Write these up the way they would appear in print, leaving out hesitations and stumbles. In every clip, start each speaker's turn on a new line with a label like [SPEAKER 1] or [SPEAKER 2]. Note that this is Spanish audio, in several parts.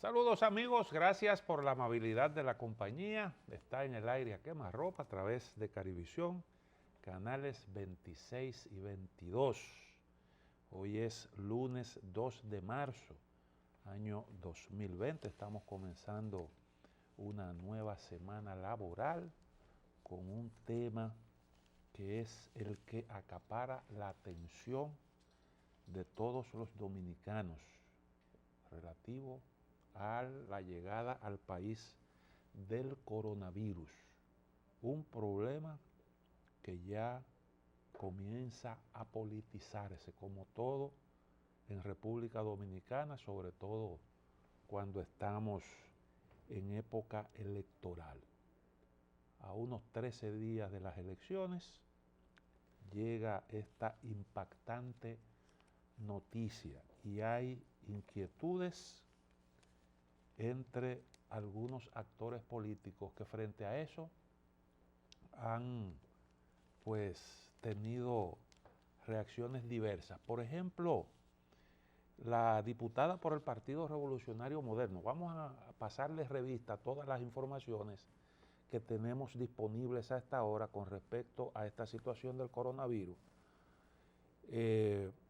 [SPEAKER 1] Saludos amigos, gracias por la amabilidad de la compañía. Está en el aire a quemarropa a través de Carivisión, canales 26 y 22. Hoy es lunes 2 de marzo, año 2020. Estamos comenzando una nueva semana laboral con un tema que es el que acapara la atención de todos los dominicanos relativo a la llegada al país del coronavirus, un problema que ya comienza a politizarse como todo en República Dominicana, sobre todo cuando estamos en época electoral. A unos 13 días de las elecciones llega esta impactante noticia y hay inquietudes entre algunos actores políticos que frente a eso han tenido reacciones diversas. Por ejemplo, la diputada por el Partido Revolucionario Moderno, vamos a pasarles revista a todas las informaciones que tenemos disponibles a esta hora con respecto a esta situación del coronavirus.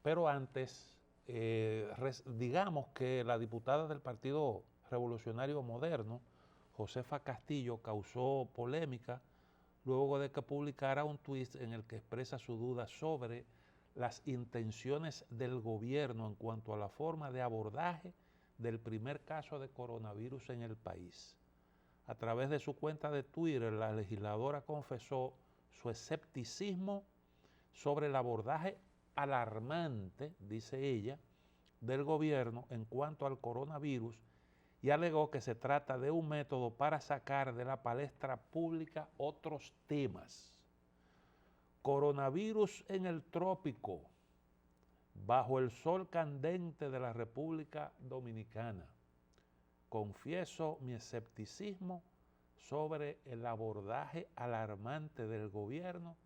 [SPEAKER 1] Pero antes, digamos que la diputada del Partido Revolucionario Moderno, Josefa Castillo, causó polémica luego de que publicara un tuit en el que expresa su duda sobre las intenciones del gobierno en cuanto a la forma de abordaje del primer caso de coronavirus en el país. A través de su cuenta de Twitter, la legisladora confesó su escepticismo sobre el abordaje alarmante, dice ella, del gobierno en cuanto al coronavirus y alegó que se trata de un método para sacar de la palestra pública otros temas. Coronavirus en el trópico, bajo el sol candente de la República Dominicana. Confieso mi escepticismo sobre el abordaje alarmante del gobierno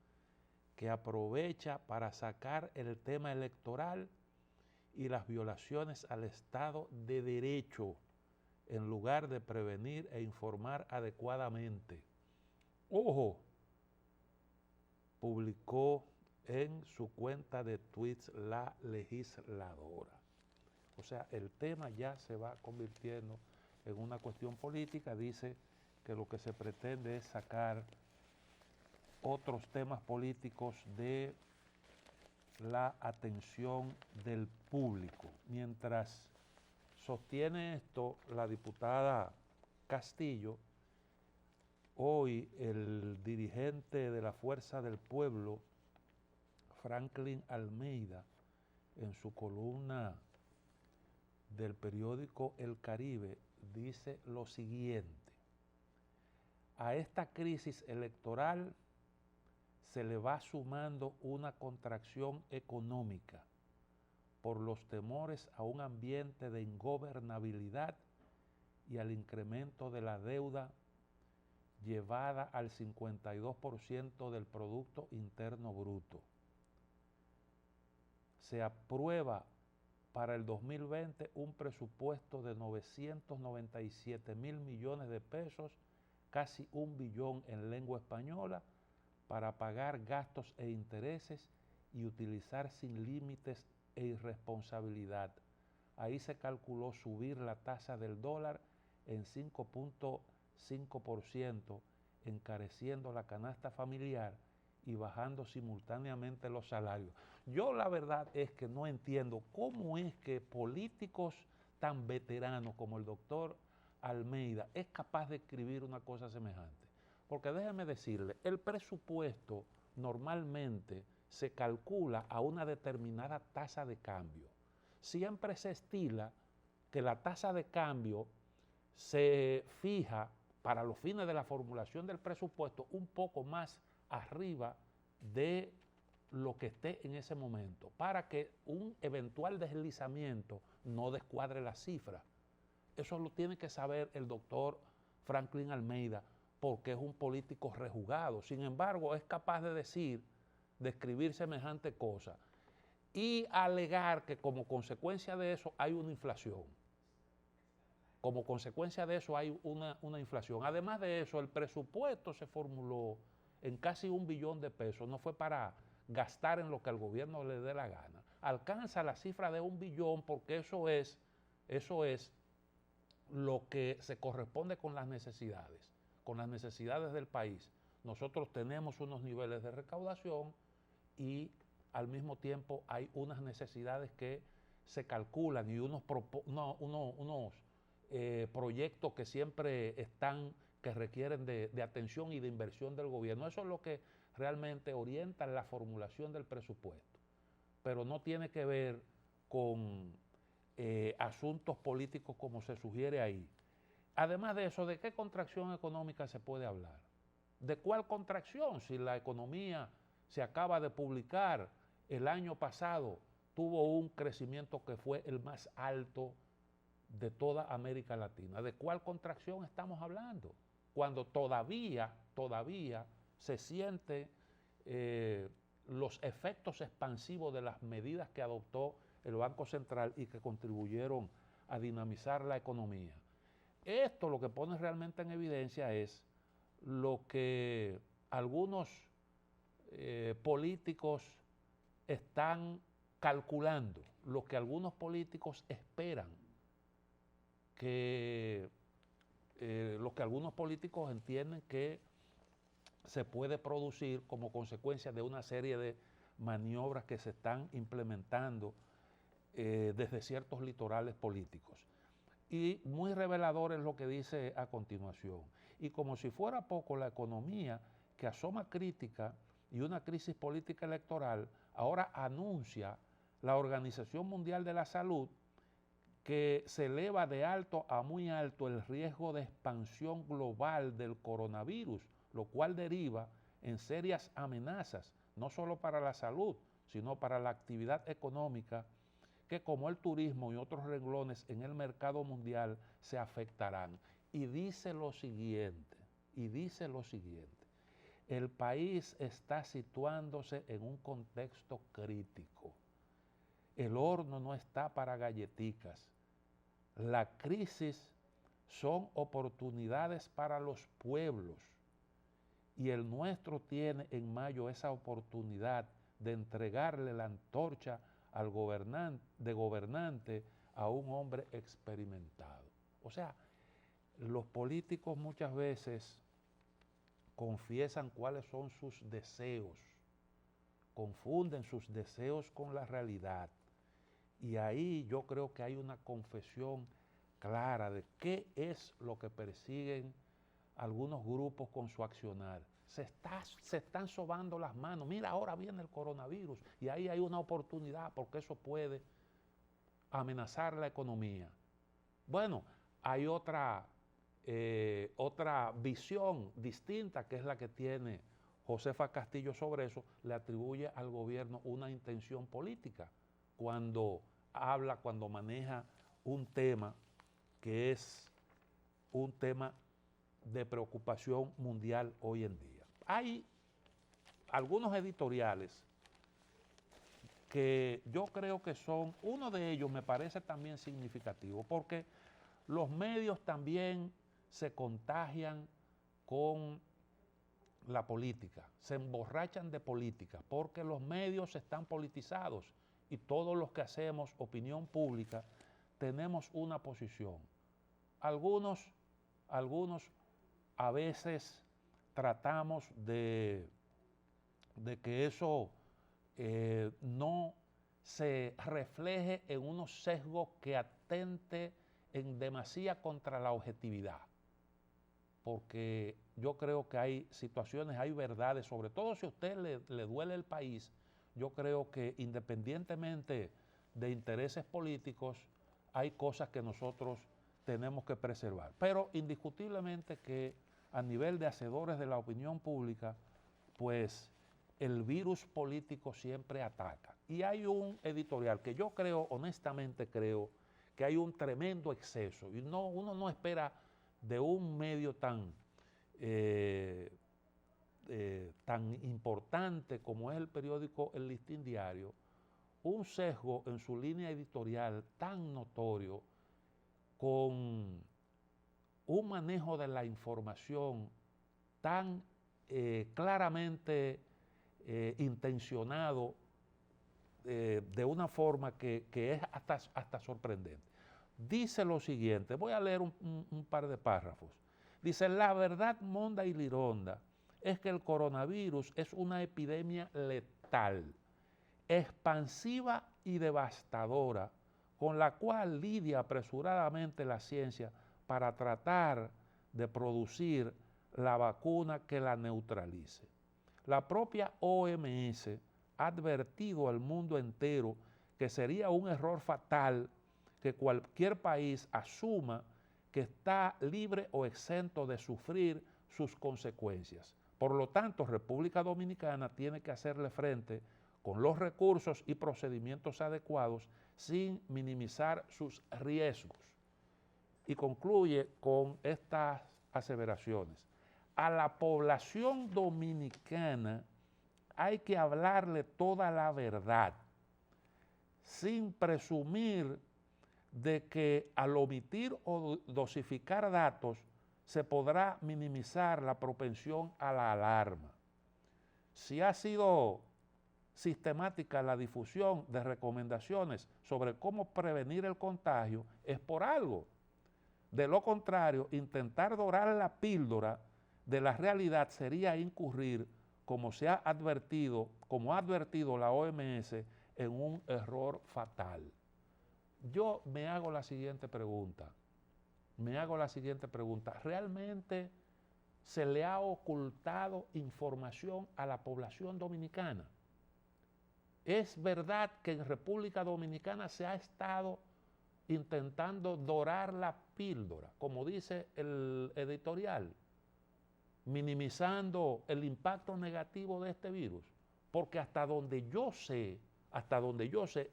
[SPEAKER 1] que aprovecha para sacar el tema electoral y las violaciones al Estado de Derecho en lugar de prevenir e informar adecuadamente. Ojo, publicó en su cuenta de tweets la legisladora. O sea, el tema ya se va convirtiendo en una cuestión política. Dice que lo que se pretende es sacar otros temas políticos de la atención del público. Mientras sostiene esto la diputada Castillo, hoy el dirigente de la Fuerza del Pueblo, Franklin Almeida, en su columna del periódico El Caribe, dice lo siguiente: a esta crisis electoral se le va sumando una contracción económica por los temores a un ambiente de ingobernabilidad y al incremento de la deuda llevada al 52% del Producto Interno Bruto. Se aprueba para el 2020 un presupuesto de 997.000 millones de pesos, casi 1 billón en lengua española, para pagar gastos e intereses y utilizar sin límites e irresponsabilidad. Ahí se calculó subir la tasa del dólar en 5.5%, encareciendo la canasta familiar y bajando simultáneamente los salarios. Yo la verdad es que no entiendo cómo es que políticos tan veteranos como el doctor Almeida es capaz de escribir una cosa semejante. Porque déjeme decirle, el presupuesto normalmente se calcula a una determinada tasa de cambio. Siempre se estila que la tasa de cambio se fija para los fines de la formulación del presupuesto un poco más arriba de lo que esté en ese momento, para que un eventual deslizamiento no descuadre la cifra. Eso lo tiene que saber el doctor Franklin Almeida, porque es un político rejugado. Sin embargo, es capaz de escribir semejante cosa y alegar que como consecuencia de eso hay una inflación. como consecuencia de eso hay una inflación. Además de eso, el presupuesto se formuló en casi $1 billón, no fue para gastar en lo que al gobierno le dé la gana. Alcanza la cifra de $1 billón porque eso es lo que se corresponde con las necesidades del país. Nosotros tenemos unos niveles de recaudación y al mismo tiempo hay unas necesidades que se calculan y unos proyectos que siempre están, que requieren de atención y de inversión del gobierno. Eso es lo que realmente orienta la formulación del presupuesto, pero no tiene que ver con asuntos políticos como se sugiere ahí. Además de eso, ¿de qué contracción económica se puede hablar? ¿De cuál contracción? Si la economía se acaba de publicar el año pasado, tuvo un crecimiento que fue el más alto de toda América Latina. ¿De cuál contracción estamos hablando? Cuando todavía se siente los efectos expansivos de las medidas que adoptó el Banco Central y que contribuyeron a dinamizar la economía. Esto lo que pone realmente en evidencia es lo que algunos políticos están calculando, lo que algunos políticos esperan, lo que algunos políticos entienden que se puede producir como consecuencia de una serie de maniobras que se están implementando desde ciertos litorales políticos. Y muy revelador es lo que dice a continuación. Y como si fuera poco, la economía, que asoma crítica y una crisis política electoral, ahora anuncia la Organización Mundial de la Salud que se eleva de alto a muy alto el riesgo de expansión global del coronavirus, lo cual deriva en serias amenazas, no solo para la salud, sino para la actividad económica, que como el turismo y otros renglones en el mercado mundial se afectarán. Y dice lo siguiente, el país está situándose en un contexto crítico. El horno no está para galletitas. La crisis son oportunidades para los pueblos y el nuestro tiene en mayo esa oportunidad de entregarle la antorcha al gobernante a un hombre experimentado. O sea, los políticos muchas veces confiesan cuáles son sus deseos, confunden sus deseos con la realidad. Y ahí yo creo que hay una confesión clara de qué es lo que persiguen algunos grupos con su accionar. Se están sobando las manos. Mira, ahora viene el coronavirus y ahí hay una oportunidad porque eso puede amenazar la economía. Bueno, hay otra visión distinta que es la que tiene Josefa Castillo sobre eso, le atribuye al gobierno una intención política cuando maneja un tema que es un tema de preocupación mundial hoy en día. Hay algunos editoriales que yo creo que uno de ellos me parece también significativo, porque los medios también se contagian con la política, se emborrachan de política, porque los medios están politizados y todos los que hacemos opinión pública tenemos una posición. Algunos a veces tratamos de que eso no se refleje en unos sesgos que atente en demasía contra la objetividad, porque yo creo que hay situaciones, hay verdades, sobre todo si a usted le duele el país, yo creo que independientemente de intereses políticos, hay cosas que nosotros tenemos que preservar. Pero indiscutiblemente que a nivel de hacedores de la opinión pública, pues el virus político siempre ataca. Y hay un editorial que yo creo, honestamente creo, que hay un tremendo exceso. Y uno no espera de un medio tan importante como es el periódico El Listín Diario, un sesgo en su línea editorial tan notorio con un manejo de la información tan claramente intencionado, de una forma que es hasta sorprendente. Dice lo siguiente, voy a leer un par de párrafos. Dice, la verdad monda y lironda es que el coronavirus es una epidemia letal, expansiva y devastadora, con la cual lidia apresuradamente la ciencia para tratar de producir la vacuna que la neutralice. La propia OMS ha advertido al mundo entero que sería un error fatal que cualquier país asuma que está libre o exento de sufrir sus consecuencias. Por lo tanto, República Dominicana tiene que hacerle frente con los recursos y procedimientos adecuados sin minimizar sus riesgos. Y concluye con estas aseveraciones. A la población dominicana hay que hablarle toda la verdad, sin presumir de que al omitir o dosificar datos se podrá minimizar la propensión a la alarma. Si ha sido sistemática la difusión de recomendaciones sobre cómo prevenir el contagio, es por algo. De lo contrario, intentar dorar la píldora de la realidad sería incurrir, como ha advertido la OMS, en un error fatal. Yo me hago la siguiente pregunta. ¿Realmente se le ha ocultado información a la población dominicana? ¿Es verdad que en República Dominicana se ha estado intentando dorar la píldora, como dice el editorial, minimizando el impacto negativo de este virus? Porque hasta donde yo sé,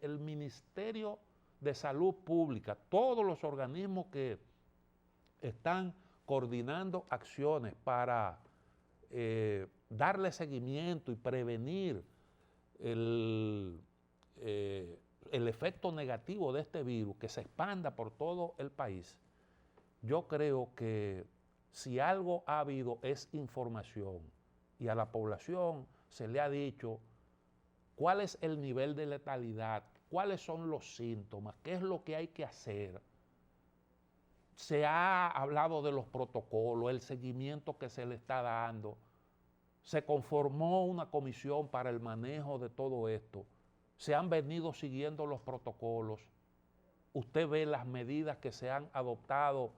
[SPEAKER 1] el Ministerio de Salud Pública, todos los organismos que están coordinando acciones para darle seguimiento y prevenir el efecto negativo de este virus que se expanda por todo el país, yo creo que si algo ha habido es información, y a la población se le ha dicho cuál es el nivel de letalidad, cuáles son los síntomas, qué es lo que hay que hacer. Se ha hablado de los protocolos, el seguimiento que se le está dando. Se conformó una comisión para el manejo de todo esto. Se han venido siguiendo los protocolos. Usted ve las medidas que se han adoptado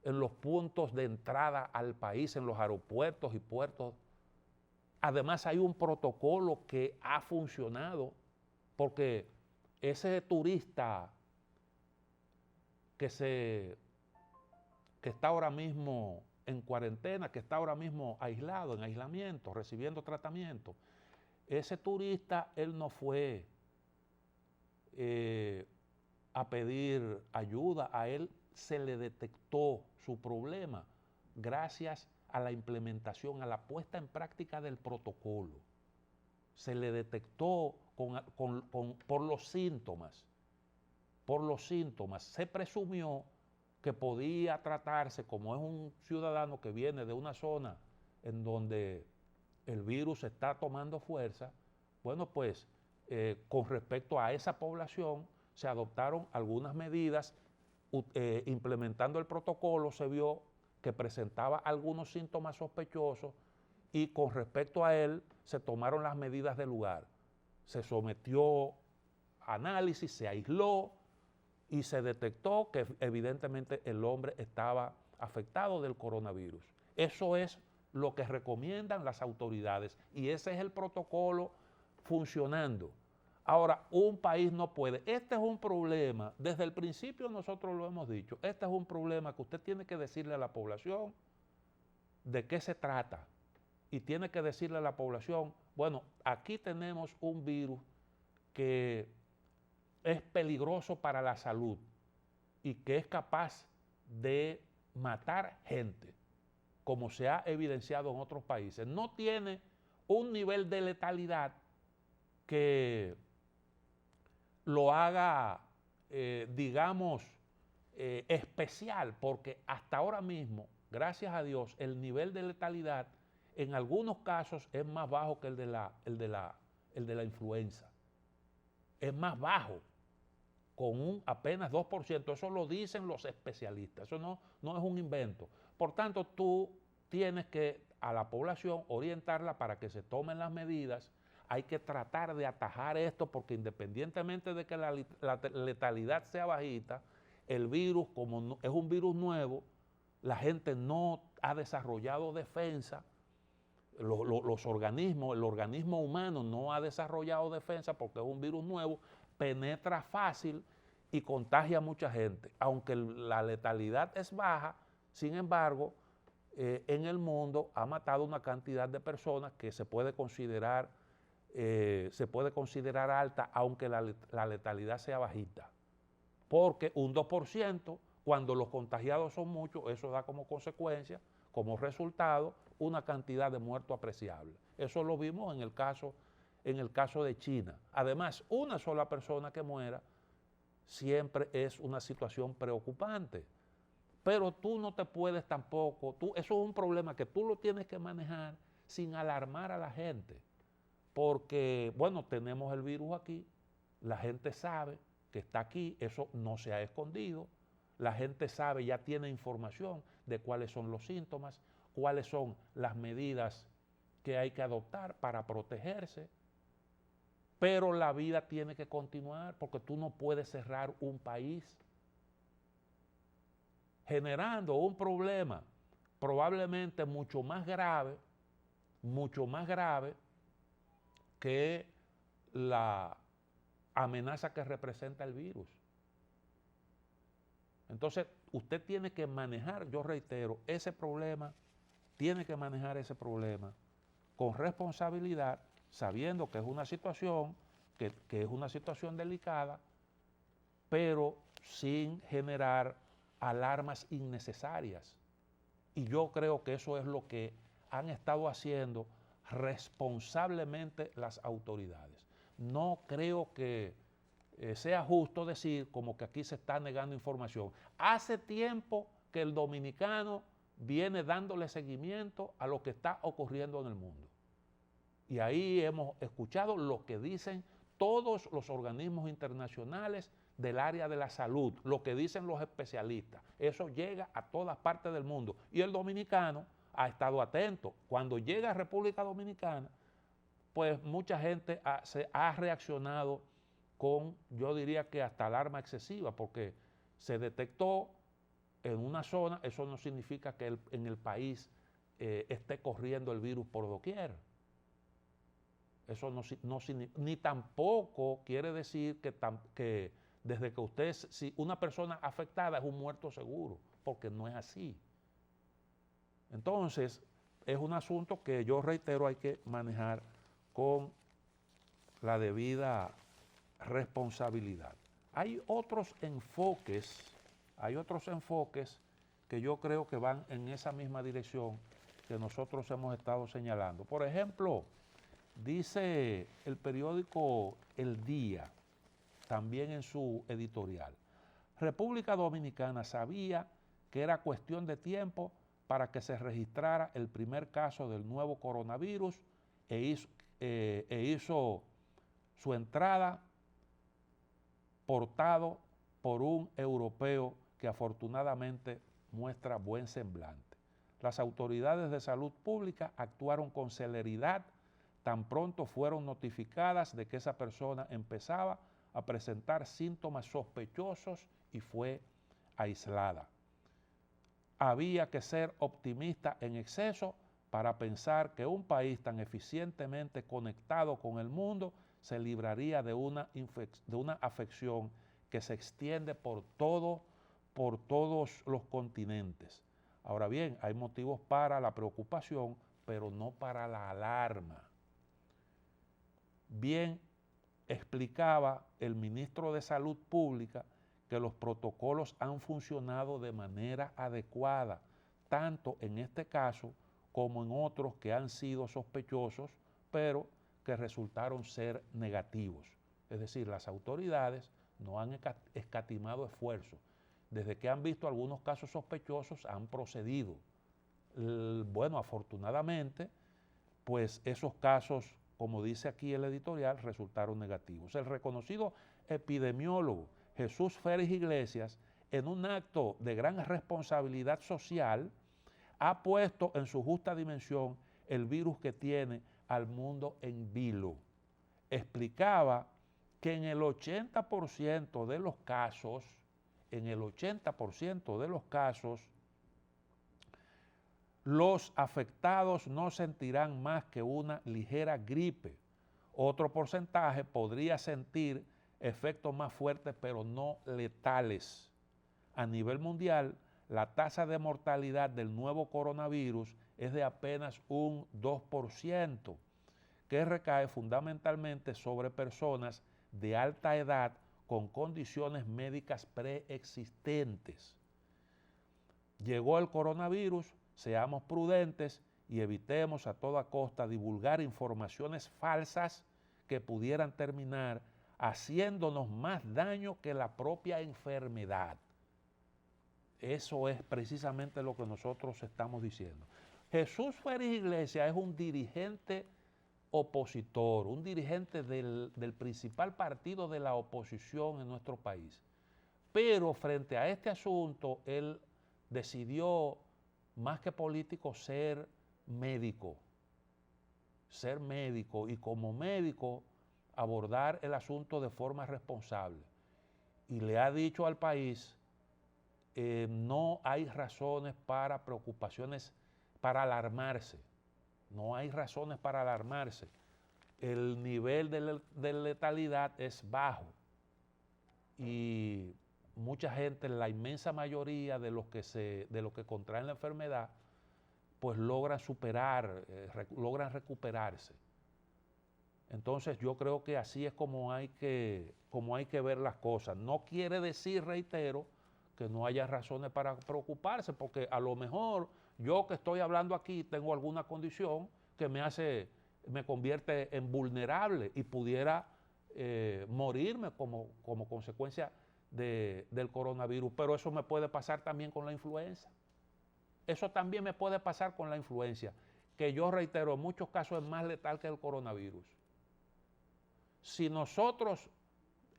[SPEAKER 1] en los puntos de entrada al país, en los aeropuertos y puertos. Además, hay un protocolo que ha funcionado, porque ese turista que está ahora mismo en cuarentena, que está ahora mismo aislado, en aislamiento, recibiendo tratamiento, ese turista, él no fue a pedir ayuda, a él se le detectó su problema gracias a la implementación, a la puesta en práctica del protocolo. Se le detectó por los síntomas. Se presumió que podía tratarse, como es un ciudadano que viene de una zona en donde el virus está tomando fuerza. Bueno, pues con respecto a esa población se adoptaron algunas medidas. Implementando el protocolo se vio que presentaba algunos síntomas sospechosos y con respecto a él se tomaron las medidas del lugar. Se sometió a análisis, se aisló y se detectó que evidentemente el hombre estaba afectado del coronavirus. Eso es lo que recomiendan las autoridades y ese es el protocolo funcionando. Ahora, un país no puede. Este es un problema, desde el principio nosotros lo hemos dicho, este es un problema que usted tiene que decirle a la población de qué se trata y tiene que decirle a la población, bueno, aquí tenemos un virus que es peligroso para la salud y que es capaz de matar gente, como se ha evidenciado en otros países. No tiene un nivel de letalidad que lo haga, digamos, especial, porque hasta ahora mismo, gracias a Dios, el nivel de letalidad en algunos casos es más bajo que el de la influenza. Es más bajo, con un apenas 2%. Eso lo dicen los especialistas. Eso no es un invento. Por tanto, tú tienes que a la población orientarla para que se tomen las medidas. Hay que tratar de atajar esto porque independientemente de que la letalidad sea bajita, el virus, como es un virus nuevo, la gente no ha desarrollado defensa. Los organismos, el organismo humano no ha desarrollado defensa porque es un virus nuevo, penetra fácil y contagia a mucha gente. Aunque la letalidad es baja, sin embargo, en el mundo ha matado una cantidad de personas que se puede considerar alta, aunque la letalidad sea bajita. Porque un 2%, cuando los contagiados son muchos, eso da como consecuencia, como resultado, una cantidad de muertos apreciable. Eso lo vimos en el caso de China. Además, una sola persona que muera siempre es una situación preocupante. Pero tú no te puedes tampoco, eso es un problema que tú lo tienes que manejar sin alarmar a la gente. Porque, bueno, tenemos el virus aquí, la gente sabe que está aquí, eso no se ha escondido, la gente sabe, ya tiene información de cuáles son los síntomas, cuáles son las medidas que hay que adoptar para protegerse, pero la vida tiene que continuar porque tú no puedes cerrar un país generando un problema probablemente mucho más grave que la amenaza que representa el virus. Entonces, usted tiene que manejar, yo reitero, ese problema, tiene que manejar ese problema con responsabilidad, sabiendo que es una situación, que es una situación delicada, pero sin generar alarmas innecesarias. Y yo creo que eso es lo que han estado haciendo responsablemente las autoridades. No creo que sea justo decir como que aquí se está negando información. Hace tiempo que el dominicano viene dándole seguimiento a lo que está ocurriendo en el mundo. Y ahí hemos escuchado lo que dicen todos los organismos internacionales del área de la salud, lo que dicen los especialistas. Eso llega a todas partes del mundo. Y el dominicano ha estado atento. Cuando llega a República Dominicana, pues mucha gente se ha reaccionado con, yo diría que hasta alarma excesiva, porque se detectó en una zona, eso no significa que en el país esté corriendo el virus por doquier. Eso ni tampoco quiere decir que desde que usted, si una persona afectada es un muerto seguro, porque no es así. Entonces, es un asunto que yo reitero hay que manejar con la debida responsabilidad. Hay otros enfoques que yo creo que van en esa misma dirección que nosotros hemos estado señalando. Por ejemplo, dice el periódico El Día, también en su editorial, República Dominicana sabía que era cuestión de tiempo para que se registrara el primer caso del nuevo coronavirus e hizo su entrada portado por un europeo que afortunadamente muestra buen semblante. Las autoridades de salud pública actuaron con celeridad tan pronto fueron notificadas de que esa persona empezaba a presentar síntomas sospechosos y fue aislada. Había que ser optimista en exceso para pensar que un país tan eficientemente conectado con el mundo se libraría de una afección que se extiende por todos los continentes. Ahora bien, hay motivos para la preocupación, pero no para la alarma. Bien explicaba el ministro de Salud Pública que los protocolos han funcionado de manera adecuada, tanto en este caso como en otros que han sido sospechosos, pero que resultaron ser negativos. Es decir, las autoridades no han escatimado esfuerzos. desde que han visto algunos casos sospechosos, han procedido. Bueno, afortunadamente, pues esos casos, como dice aquí el editorial, resultaron negativos. El reconocido epidemiólogo Jesús Félix Iglesias, en un acto de gran responsabilidad social, ha puesto en su justa dimensión el virus que tiene al mundo en vilo. Explicaba que en el 80% de los casos, los afectados no sentirán más que una ligera gripe. Otro porcentaje podría sentir efectos más fuertes, pero no letales. A nivel mundial, la tasa de mortalidad del nuevo coronavirus es de apenas un 2%, que recae fundamentalmente sobre personas de alta edad con condiciones médicas preexistentes. Llegó el coronavirus, seamos prudentes y evitemos a toda costa divulgar informaciones falsas que pudieran terminar haciéndonos más daño que la propia enfermedad. Eso es precisamente lo que nosotros estamos diciendo. Jesús Félix Iglesias es un dirigente opositor, un dirigente del principal partido de la oposición en nuestro país. Pero frente a este asunto, él decidió, más que político, ser médico y como médico abordar el asunto de forma responsable. Y le ha dicho al país, no hay razones para preocupaciones, para alarmarse. No hay razones para alarmarse. El nivel de letalidad es bajo y mucha gente, la inmensa mayoría de los que contraen la enfermedad, pues logran logran recuperarse. Entonces yo creo que así es como hay que ver las cosas. No quiere decir, reitero, que no haya razones para preocuparse, porque a lo mejor yo que estoy hablando aquí tengo alguna condición que me convierte en vulnerable y pudiera morirme como consecuencia del coronavirus, pero eso me puede pasar también con la influenza. Eso también me puede pasar con la influenza, que yo reitero, en muchos casos es más letal que el coronavirus. Si nosotros,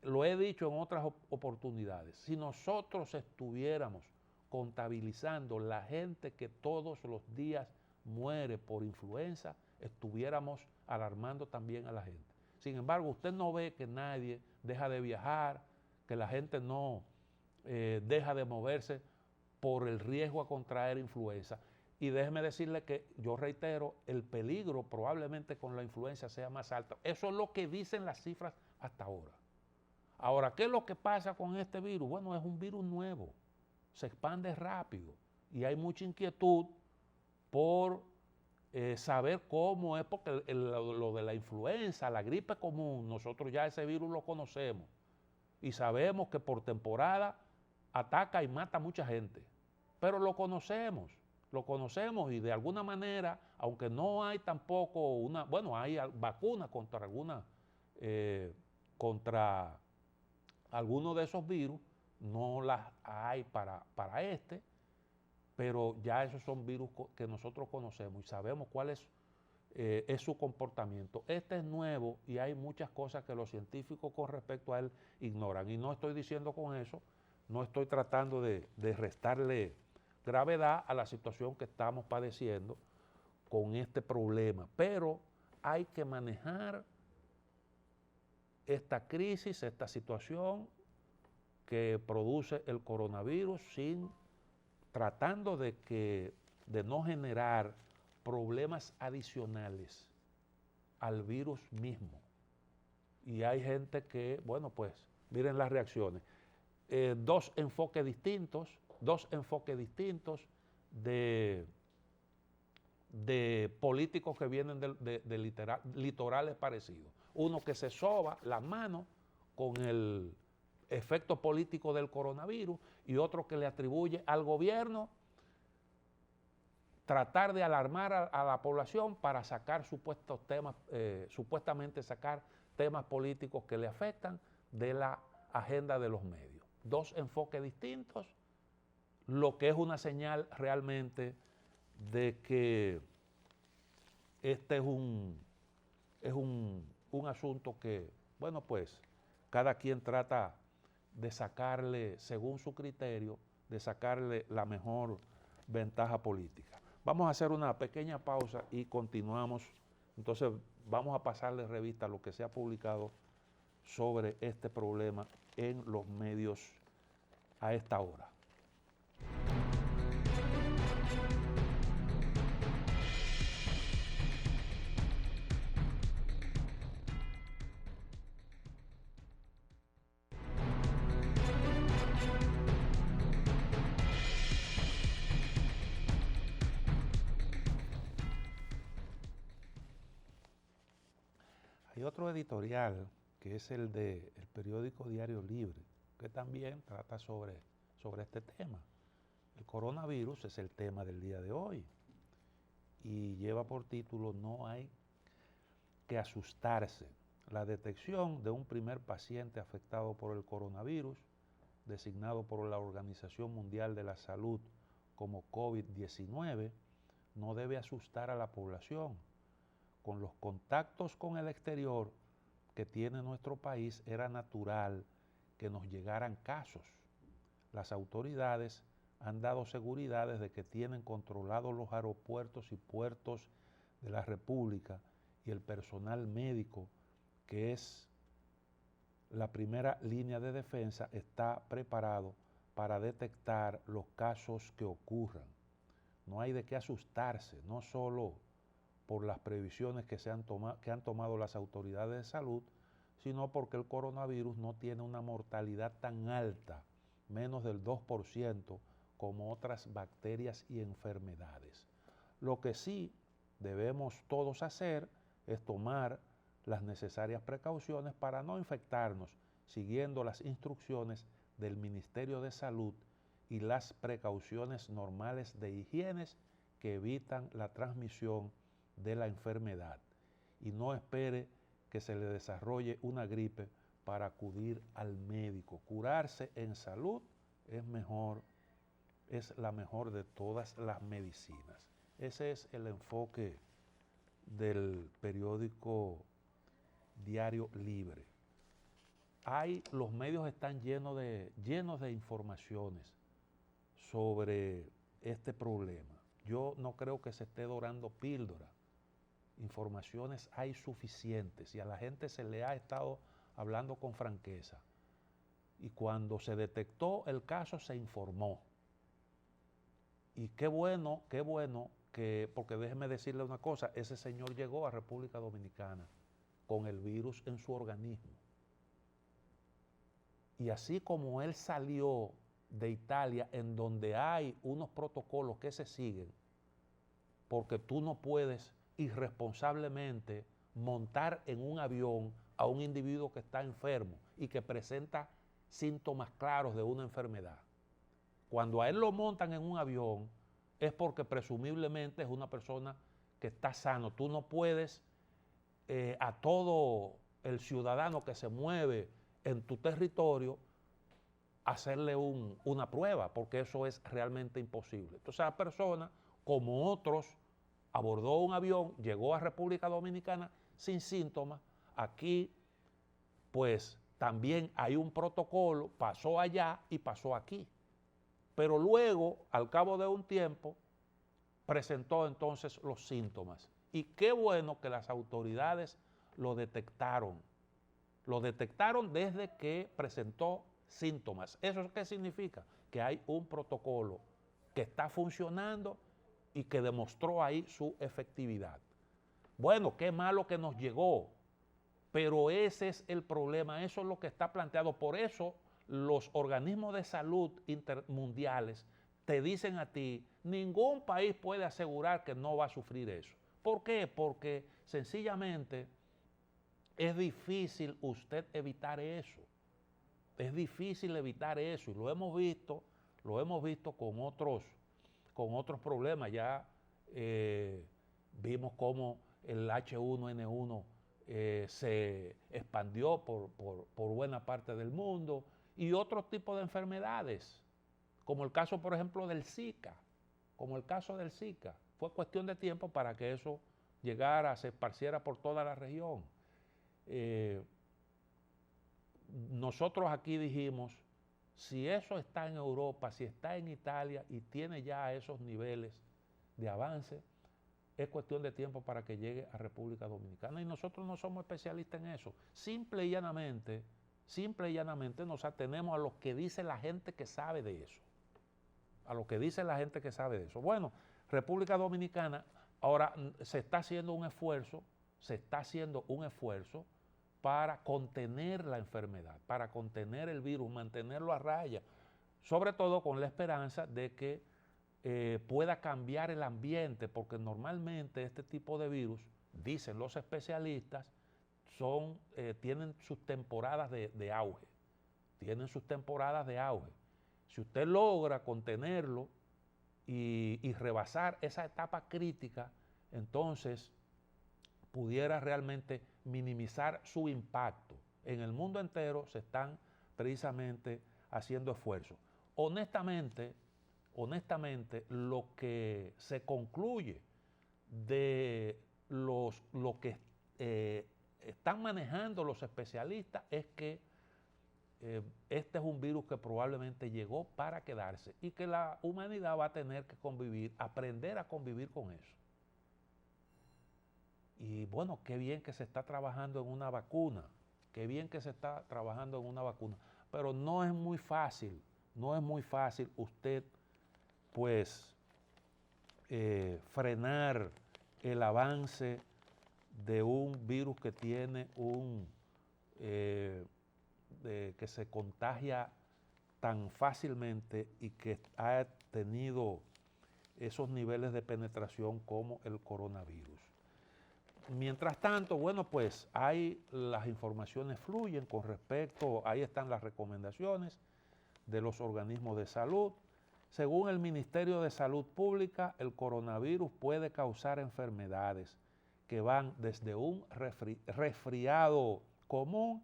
[SPEAKER 1] lo he dicho en otras oportunidades, si nosotros estuviéramos contabilizando la gente que todos los días muere por influenza, estuviéramos alarmando también a la gente. Sin embargo, usted no ve que nadie deja de viajar, que la gente no deja de moverse por el riesgo a contraer influenza. Y déjeme decirle que yo reitero, el peligro probablemente con la influenza sea más alto. Eso es lo que dicen las cifras hasta ahora. Ahora, ¿qué es lo que pasa con este virus? Bueno, es un virus nuevo, se expande rápido y hay mucha inquietud por saber cómo es, porque lo de la influenza, la gripe común, nosotros ya ese virus lo conocemos y sabemos que por temporada ataca y mata a mucha gente, pero lo conocemos y de alguna manera, aunque no hay tampoco hay vacunas contra algunos de esos virus, no las hay para este, pero ya esos son virus que nosotros conocemos y sabemos cuál es su comportamiento. Este es nuevo y hay muchas cosas que los científicos con respecto a él ignoran. Y no estoy diciendo con eso, no estoy tratando de restarle gravedad a la situación que estamos padeciendo con este problema, pero hay que manejar esta crisis, esta situación que produce el coronavirus tratando de no generar problemas adicionales al virus mismo. Y hay gente que, bueno, pues miren las reacciones. Dos enfoques distintos de políticos que vienen de litorales parecidos. Uno que se soba las manos con el efecto político del coronavirus y otro que le atribuye al gobierno tratar de alarmar a la población para sacar supuestos temas, supuestamente sacar temas políticos que le afectan de la agenda de los medios. Dos enfoques distintos lo que es una señal realmente de que este es un asunto que, bueno, pues cada quien trata de sacarle, según su criterio, de sacarle la mejor ventaja política. Vamos a hacer una pequeña pausa y continuamos. Entonces vamos a pasarle revista a lo que se ha publicado sobre este problema en los medios a esta hora. Hay otro editorial que es el del periódico Diario Libre, que también trata sobre este tema. El coronavirus es el tema del día de hoy y lleva por título "No hay que asustarse". La detección de un primer paciente afectado por el coronavirus, designado por la Organización Mundial de la Salud como COVID-19, no debe asustar a la población. Con los contactos con el exterior que tiene nuestro país, era natural que nos llegaran casos. Las autoridades han dado seguridades de que tienen controlados los aeropuertos y puertos de la República, y el personal médico, que es la primera línea de defensa, está preparado para detectar los casos que ocurran. No hay de qué asustarse, no solo por las previsiones que han tomado las autoridades de salud, sino porque el coronavirus no tiene una mortalidad tan alta, menos del 2%, como otras bacterias y enfermedades. Lo que sí debemos todos hacer es tomar las necesarias precauciones para no infectarnos, siguiendo las instrucciones del Ministerio de Salud y las precauciones normales de higiene que evitan la transmisión de la enfermedad. Y no espere que se le desarrolle una gripe para acudir al médico. Curarse en salud es mejor, es la mejor de todas las medicinas. Ese es el enfoque del periódico Diario Libre. Los medios están llenos de informaciones sobre este problema. Yo no creo que se esté dorando píldora. Informaciones hay suficientes y a la gente se le ha estado hablando con franqueza. Y cuando se detectó el caso se informó. Y qué bueno que, porque déjeme decirle una cosa, ese señor llegó a República Dominicana con el virus en su organismo. Y así como él salió de Italia, en donde hay unos protocolos que se siguen, porque tú no puedes irresponsablemente montar en un avión a un individuo que está enfermo y que presenta síntomas claros de una enfermedad. Cuando a él lo montan en un avión es porque presumiblemente es una persona que está sano. Tú no puedes a todo el ciudadano que se mueve en tu territorio hacerle una prueba, porque eso es realmente imposible. Entonces la persona, como otros, abordó un avión, llegó a República Dominicana sin síntomas. Aquí, pues, también hay un protocolo, pasó allá y pasó aquí. Pero luego, al cabo de un tiempo, presentó entonces los síntomas. Y qué bueno que las autoridades lo detectaron. Lo detectaron desde que presentó síntomas. ¿Eso qué significa? Que hay un protocolo que está funcionando y que demostró ahí su efectividad. Bueno, qué malo que nos llegó, pero ese es el problema, eso es lo que está planteado. Por eso los organismos de salud mundiales te dicen a ti, ningún país puede asegurar que no va a sufrir eso. ¿Por qué? Porque sencillamente es difícil usted evitar eso. Es difícil evitar eso y lo hemos visto con otros problemas. Ya vimos cómo el H1N1 se expandió por buena parte del mundo, y otros tipos de enfermedades como el caso, por ejemplo, del Zika, Fue cuestión de tiempo para que eso llegara, se esparciera por toda la región. Nosotros aquí dijimos, si eso está en Europa, si está en Italia y tiene ya esos niveles de avance, es cuestión de tiempo para que llegue a República Dominicana. Y nosotros no somos especialistas en eso. Simple y llanamente nos atenemos a lo que dice la gente que sabe de eso. Bueno, República Dominicana, ahora se está haciendo un esfuerzo para contener la enfermedad, para contener el virus, mantenerlo a raya, sobre todo con la esperanza de que pueda cambiar el ambiente, porque normalmente este tipo de virus, dicen los especialistas, tienen sus temporadas de auge. Si usted logra contenerlo y rebasar esa etapa crítica, entonces pudiera realmente minimizar su impacto. En el mundo entero se están precisamente haciendo esfuerzos. Honestamente, lo que se concluye de lo que están manejando los especialistas es que este es un virus que probablemente llegó para quedarse y que la humanidad va a tener que aprender a convivir con eso. Y bueno, qué bien que se está trabajando en una vacuna, pero no es muy fácil usted pues frenar el avance de un virus que tiene que se contagia tan fácilmente y que ha tenido esos niveles de penetración como el coronavirus. Mientras tanto, bueno, pues las informaciones fluyen con respecto, ahí están las recomendaciones de los organismos de salud. Según el Ministerio de Salud Pública, el coronavirus puede causar enfermedades que van desde un resfriado común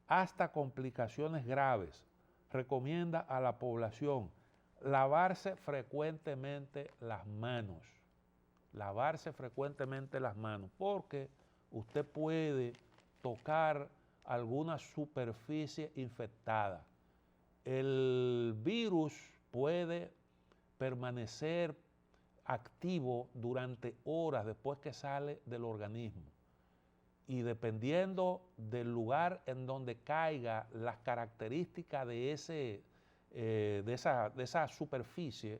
[SPEAKER 1] hasta complicaciones graves. Recomienda a la población lavarse frecuentemente las manos, porque usted puede tocar alguna superficie infectada. El virus puede permanecer activo durante horas después que sale del organismo. Y dependiendo del lugar en donde caiga, las características de esa superficie,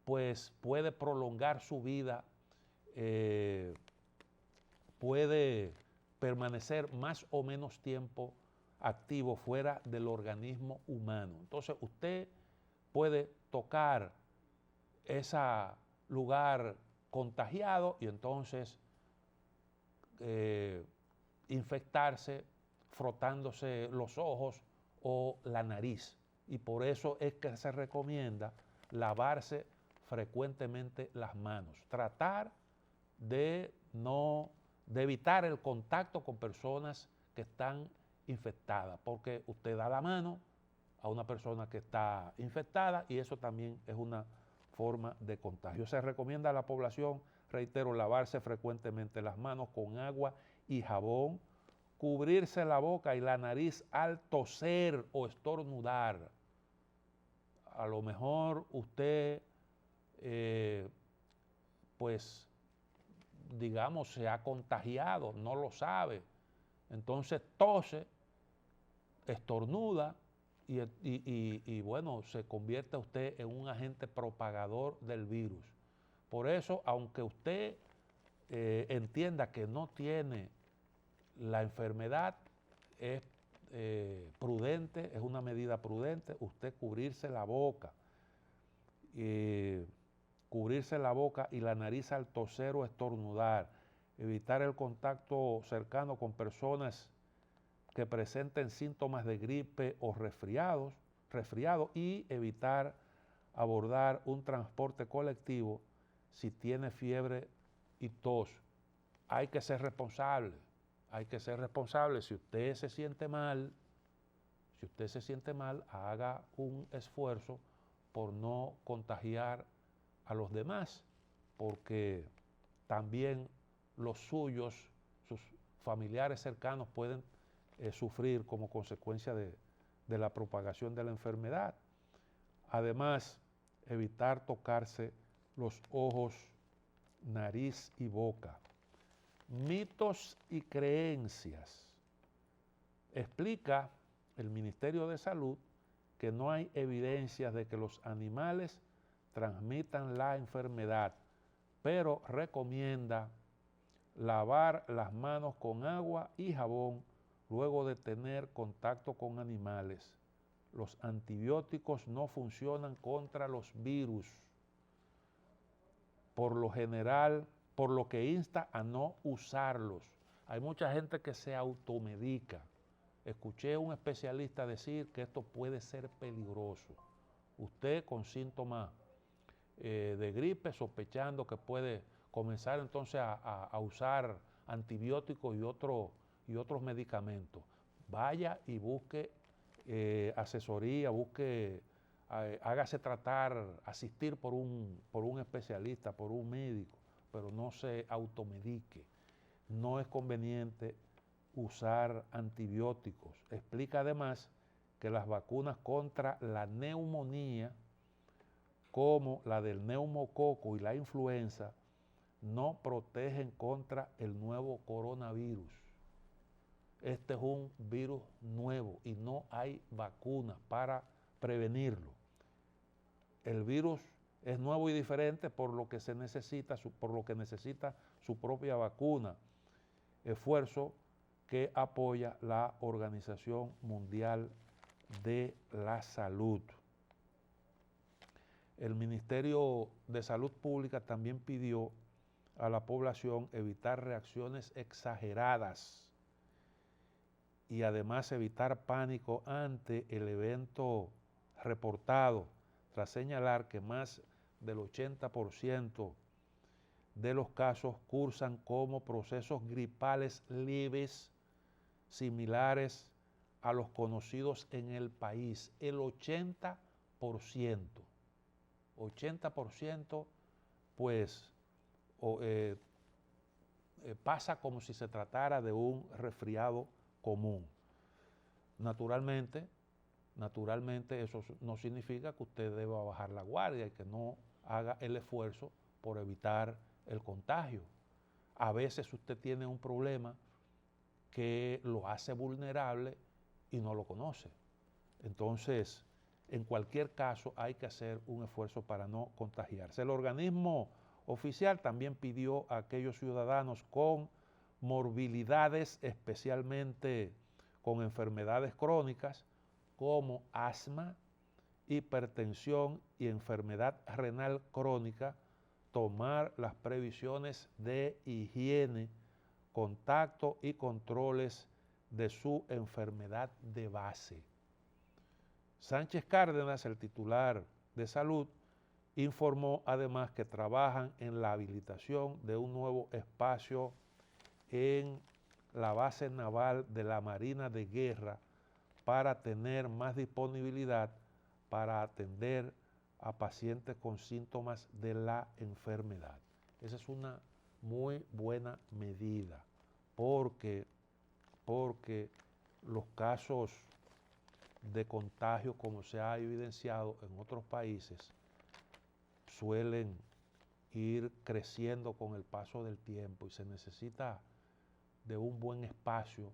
[SPEAKER 1] pues puede prolongar su vida, puede permanecer más o menos tiempo activo fuera del organismo humano. Entonces usted puede tocar ese lugar contagiado y entonces infectarse frotándose los ojos o la nariz. Y por eso es que se recomienda lavarse frecuentemente las manos. Tratar de evitar el contacto con personas que están infectadas, porque usted da la mano a una persona que está infectada y eso también es una forma de contagio. Se recomienda a la población, reitero, lavarse frecuentemente las manos con agua y jabón, cubrirse la boca y la nariz al toser o estornudar. A lo mejor usted, pues, digamos, se ha contagiado, no lo sabe. Entonces tose, estornuda y bueno, se convierte usted en un agente propagador del virus. Por eso, aunque usted entienda que no tiene la enfermedad, es prudente, es una medida prudente, usted cubrirse la boca y la nariz al toser o estornudar, evitar el contacto cercano con personas que presenten síntomas de gripe o resfriado y evitar abordar un transporte colectivo si tiene fiebre y tos. Hay que ser responsable. Si usted se siente mal, haga un esfuerzo por no contagiar a los demás, porque también los suyos, sus familiares cercanos pueden sufrir como consecuencia de la propagación de la enfermedad. Además, evitar tocarse los ojos, nariz y boca. Mitos y creencias. Explica el Ministerio de Salud que no hay evidencias de que los animales transmitan la enfermedad, pero recomienda lavar las manos con agua y jabón luego de tener contacto con animales. Los antibióticos no funcionan contra los virus. Por lo general, por lo que insta a no usarlos. Hay mucha gente que se automedica. Escuché a un especialista decir que esto puede ser peligroso. Usted con síntomas de gripe, sospechando que puede comenzar entonces a usar antibióticos y otros medicamentos, vaya y busque asesoría, hágase tratar, asistir por un especialista, por un médico, pero no se automedique. No es conveniente usar antibióticos. Explica además que las vacunas contra la neumonía, como la del neumococo y la influenza, no protegen contra el nuevo coronavirus. Este es un virus nuevo y no hay vacunas para prevenirlo. El virus es nuevo y diferente por lo que necesita su propia vacuna, esfuerzo que apoya la Organización Mundial de la Salud. El Ministerio de Salud Pública también pidió a la población evitar reacciones exageradas y además evitar pánico ante el evento reportado, tras señalar que más del 80% de los casos cursan como procesos gripales leves, similares a los conocidos en el país. El 80%. 80% pues pasa como si se tratara de un resfriado común. Naturalmente eso no significa que usted deba bajar la guardia y que no haga el esfuerzo por evitar el contagio. A veces usted tiene un problema que lo hace vulnerable y no lo conoce. Entonces, en cualquier caso, hay que hacer un esfuerzo para no contagiarse. El organismo oficial también pidió a aquellos ciudadanos con morbilidades, especialmente con enfermedades crónicas como asma, hipertensión y enfermedad renal crónica, tomar las previsiones de higiene, contacto y controles de su enfermedad de base. Sánchez Cárdenas, el titular de Salud, informó además que trabajan en la habilitación de un nuevo espacio en la base naval de la Marina de Guerra para tener más disponibilidad para atender a pacientes con síntomas de la enfermedad. Esa es una muy buena medida porque los casos de contagio, como se ha evidenciado en otros países, suelen ir creciendo con el paso del tiempo y se necesita de un buen espacio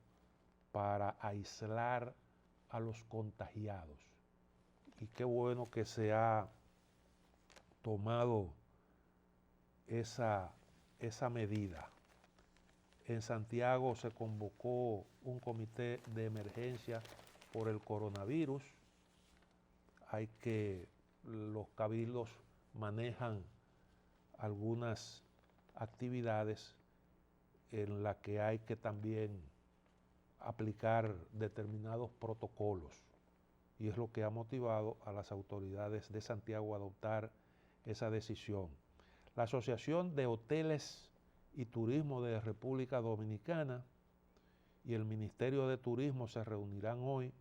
[SPEAKER 1] para aislar a los contagiados. Y qué bueno que se ha tomado esa medida. En Santiago se convocó un comité de emergencia por el coronavirus. Los cabildos manejan algunas actividades en las que hay que también aplicar determinados protocolos. Y es lo que ha motivado a las autoridades de Santiago a adoptar esa decisión. La Asociación de Hoteles y Turismo de República Dominicana y el Ministerio de Turismo se reunirán hoy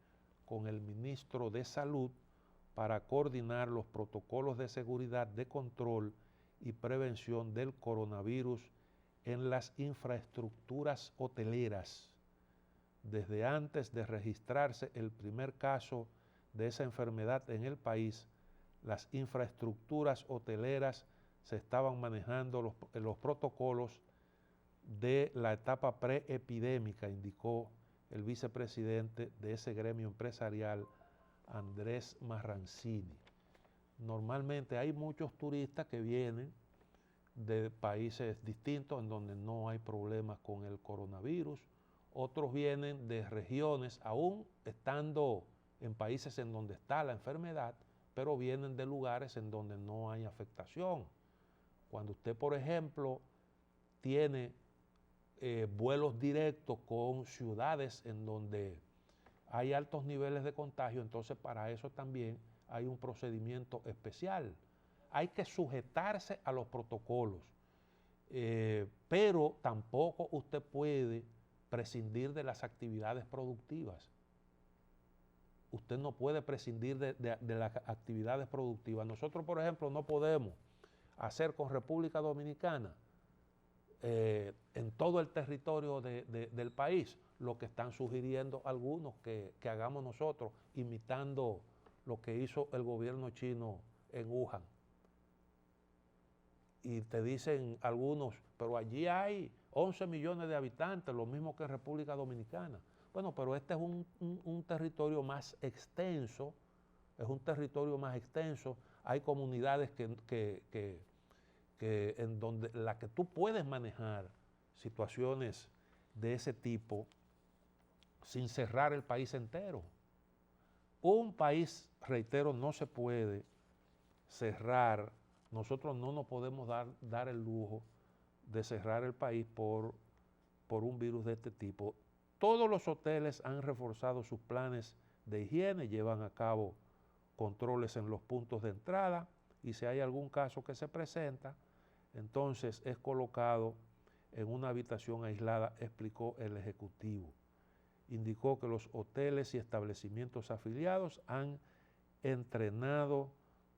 [SPEAKER 1] con el ministro de Salud para coordinar los protocolos de seguridad, de control y prevención del coronavirus en las infraestructuras hoteleras. Desde antes de registrarse el primer caso de esa enfermedad en el país, las infraestructuras hoteleras se estaban manejando los protocolos de la etapa preepidémica, indicó el vicepresidente de ese gremio empresarial, Andrés Marrancini. Normalmente hay muchos turistas que vienen de países distintos en donde no hay problemas con el coronavirus. Otros vienen de regiones, aún estando en países en donde está la enfermedad, pero vienen de lugares en donde no hay afectación. Cuando usted, por ejemplo, tiene vuelos directos con ciudades en donde hay altos niveles de contagio, entonces para eso también hay un procedimiento especial. Hay que sujetarse a los protocolos, pero tampoco usted puede prescindir de las actividades productivas. Usted no puede prescindir de las actividades productivas. Nosotros, por ejemplo, no podemos hacer con República Dominicana en todo el territorio del país lo que están sugiriendo algunos que hagamos nosotros, imitando lo que hizo el gobierno chino en Wuhan. Y te dicen algunos, pero allí hay 11 millones de habitantes, lo mismo que República Dominicana. Bueno, pero este es un territorio más extenso, hay comunidades en donde la que tú puedes manejar situaciones de ese tipo sin cerrar el país entero. Un país, reitero, no se puede cerrar. Nosotros no nos podemos dar el lujo de cerrar el país por un virus de este tipo. Todos los hoteles han reforzado sus planes de higiene, llevan a cabo controles en los puntos de entrada y si hay algún caso que se presenta, entonces es colocado en una habitación aislada, explicó el ejecutivo. Indicó que los hoteles y establecimientos afiliados han entrenado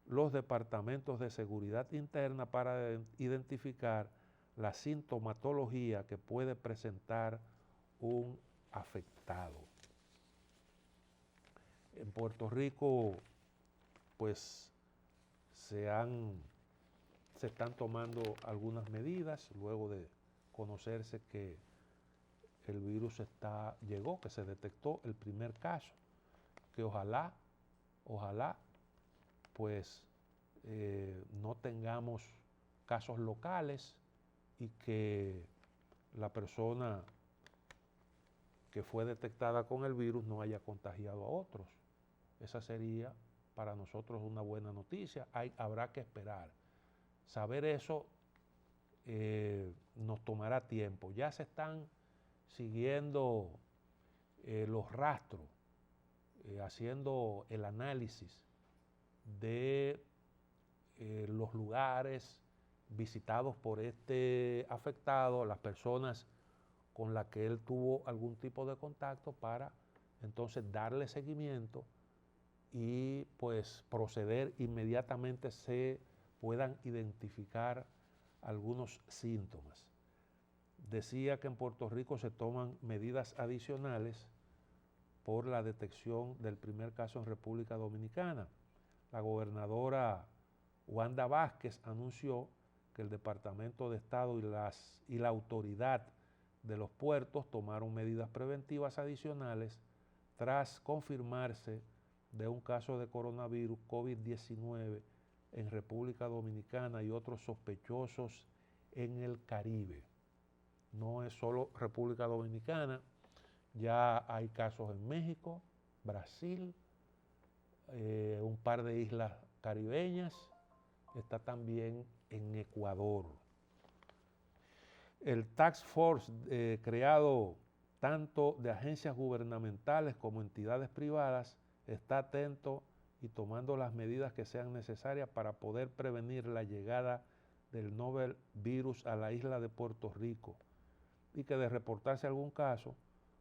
[SPEAKER 1] los departamentos de seguridad interna para identificar la sintomatología que puede presentar un afectado. En Puerto Rico, pues, se están tomando algunas medidas luego de conocerse que el virus llegó, que se detectó el primer caso, que ojalá, pues no tengamos casos locales y que la persona que fue detectada con el virus no haya contagiado a otros. Esa sería para nosotros una buena noticia. Habrá que esperar. Saber eso nos tomará tiempo. Ya se están siguiendo los rastros, haciendo el análisis de los lugares visitados por este afectado, las personas con las que él tuvo algún tipo de contacto, para entonces darle seguimiento y pues proceder inmediatamente se puedan identificar algunos síntomas. Decía que en Puerto Rico se toman medidas adicionales por la detección del primer caso en República Dominicana. La gobernadora Wanda Vázquez anunció que el Departamento de Estado y la autoridad de los puertos tomaron medidas preventivas adicionales tras confirmarse de un caso de coronavirus COVID-19 en República Dominicana y otros sospechosos en el Caribe. No es solo República Dominicana, ya hay casos en México, Brasil, un par de islas caribeñas, está también en Ecuador. El Task Force creado tanto de agencias gubernamentales como entidades privadas está atento y tomando las medidas que sean necesarias para poder prevenir la llegada del novel virus a la isla de Puerto Rico y que de reportarse algún caso,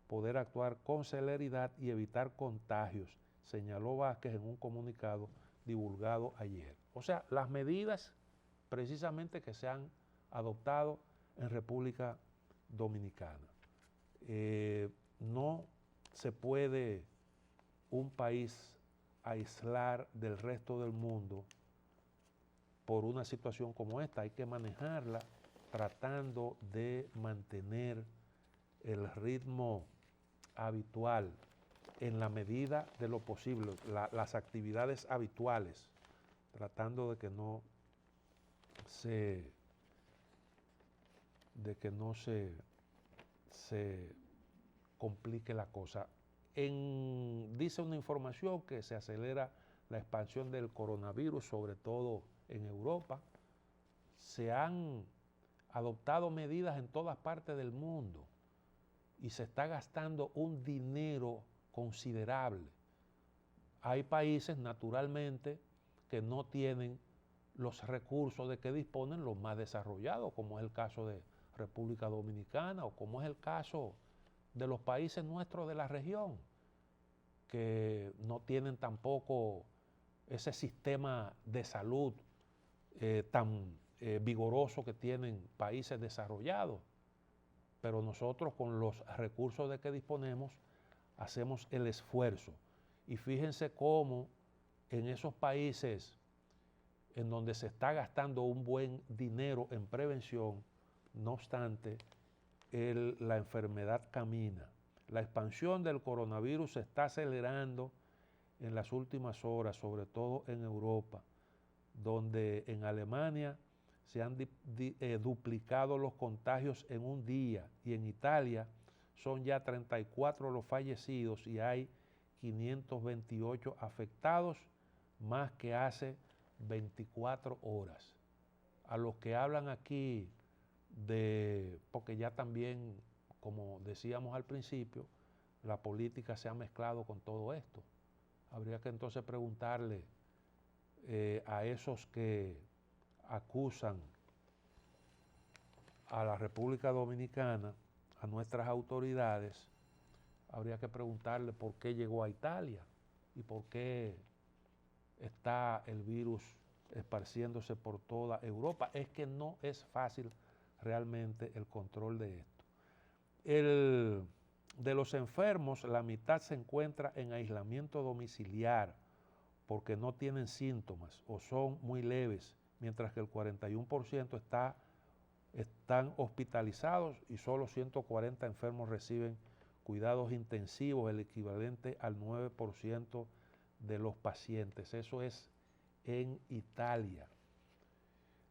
[SPEAKER 1] poder actuar con celeridad y evitar contagios, señaló Vázquez en un comunicado divulgado ayer. O sea, las medidas precisamente que se han adoptado en República Dominicana. No se puede un país aislar del resto del mundo por una situación como esta. Hay que manejarla tratando de mantener el ritmo habitual en la medida de lo posible, las actividades habituales, tratando de que no se complique la cosa. Dice una información que se acelera la expansión del coronavirus, sobre todo en Europa. Se han adoptado medidas en todas partes del mundo y se está gastando un dinero considerable. Hay países, naturalmente, que no tienen los recursos de que disponen los más desarrollados, como es el caso de República Dominicana o como es el caso de los países nuestros de la región, que no tienen tampoco ese sistema de salud tan vigoroso que tienen países desarrollados. Pero nosotros, con los recursos de que disponemos, hacemos el esfuerzo. Y fíjense cómo en esos países en donde se está gastando un buen dinero en prevención, no obstante, la enfermedad camina. La expansión del coronavirus se está acelerando en las últimas horas, sobre todo en Europa, donde en Alemania se han duplicado los contagios en un día, y en Italia son ya 34 los fallecidos y hay 528 afectados, más que hace 24 horas. A los que hablan aquí porque ya también, como decíamos al principio, la política se ha mezclado con todo esto. Habría que entonces preguntarle a esos que acusan a la República Dominicana, a nuestras autoridades, habría que preguntarle por qué llegó a Italia y por qué está el virus esparciéndose por toda Europa. Es que no es fácil realmente el control de esto. De los enfermos, la mitad se encuentra en aislamiento domiciliar porque no tienen síntomas o son muy leves, mientras que el 41% están hospitalizados y solo 140 enfermos reciben cuidados intensivos, el equivalente al 9% de los pacientes. Eso es en Italia.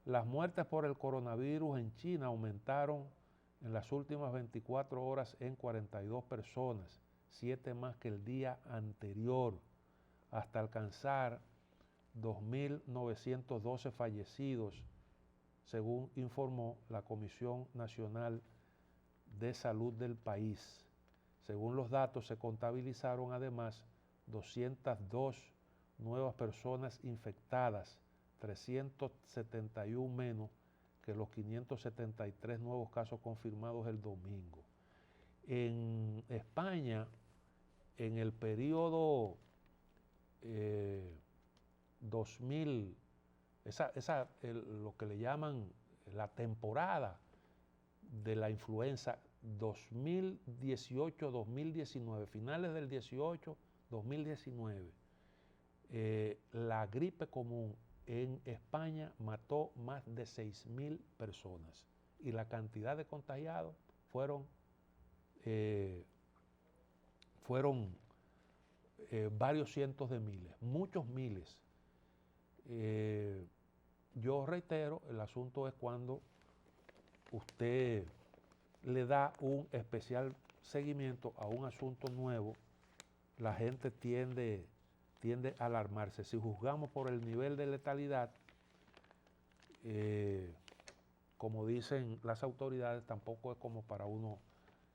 [SPEAKER 1] Las muertes por el coronavirus en China aumentaron en las últimas 24 horas en 42 personas, 7 más que el día anterior, hasta alcanzar 2.912 fallecidos, según informó la Comisión Nacional de Salud del país. Según los datos, se contabilizaron además 202 nuevas personas infectadas, 371 menos que los 573 nuevos casos confirmados el domingo. En España, en el periodo 2000, lo que le llaman la temporada de la influenza 2018-2019, finales del 18, 2019, la gripe común en España mató más de 6.000 personas y la cantidad de contagiados fueron varios cientos de miles, muchos miles. Yo reitero, el asunto es cuando usted le da un especial seguimiento a un asunto nuevo, la gente tiende a alarmarse. Si juzgamos por el nivel de letalidad, como dicen las autoridades, tampoco es como para uno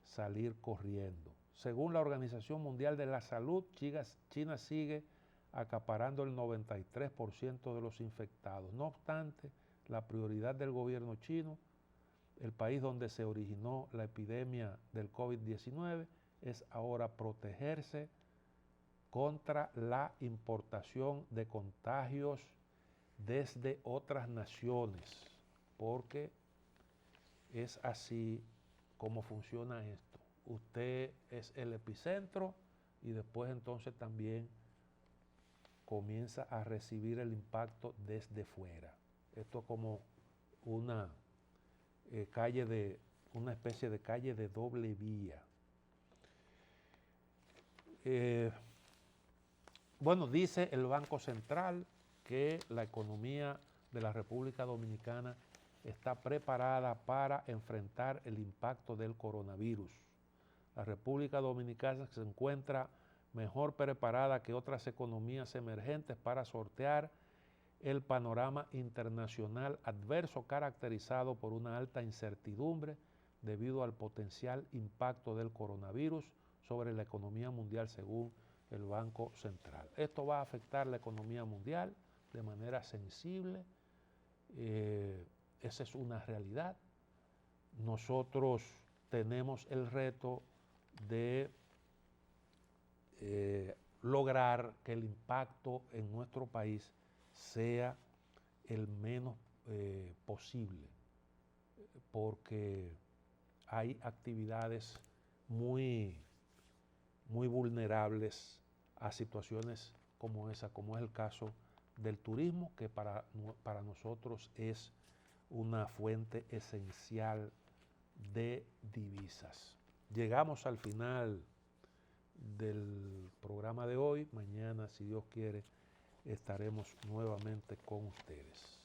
[SPEAKER 1] salir corriendo. Según la Organización Mundial de la Salud, China sigue acaparando el 93% de los infectados. No obstante, la prioridad del gobierno chino, el país donde se originó la epidemia del COVID-19, es ahora protegerse contra la importación de contagios desde otras naciones, porque es así como funciona esto. Usted es el epicentro y después entonces también comienza a recibir el impacto desde fuera. Esto es como una una especie de calle de doble vía. Bueno, dice el Banco Central que la economía de la República Dominicana está preparada para enfrentar el impacto del coronavirus. La República Dominicana se encuentra mejor preparada que otras economías emergentes para sortear el panorama internacional adverso caracterizado por una alta incertidumbre debido al potencial impacto del coronavirus sobre la economía mundial según el Banco Central. Esto va a afectar la economía mundial de manera sensible, esa es una realidad. Nosotros tenemos el reto de lograr que el impacto en nuestro país sea el menos posible, porque hay actividades muy vulnerables a situaciones como esa, como es el caso del turismo, que para nosotros es una fuente esencial de divisas. Llegamos al final del programa de hoy. Mañana, si Dios quiere, estaremos nuevamente con ustedes.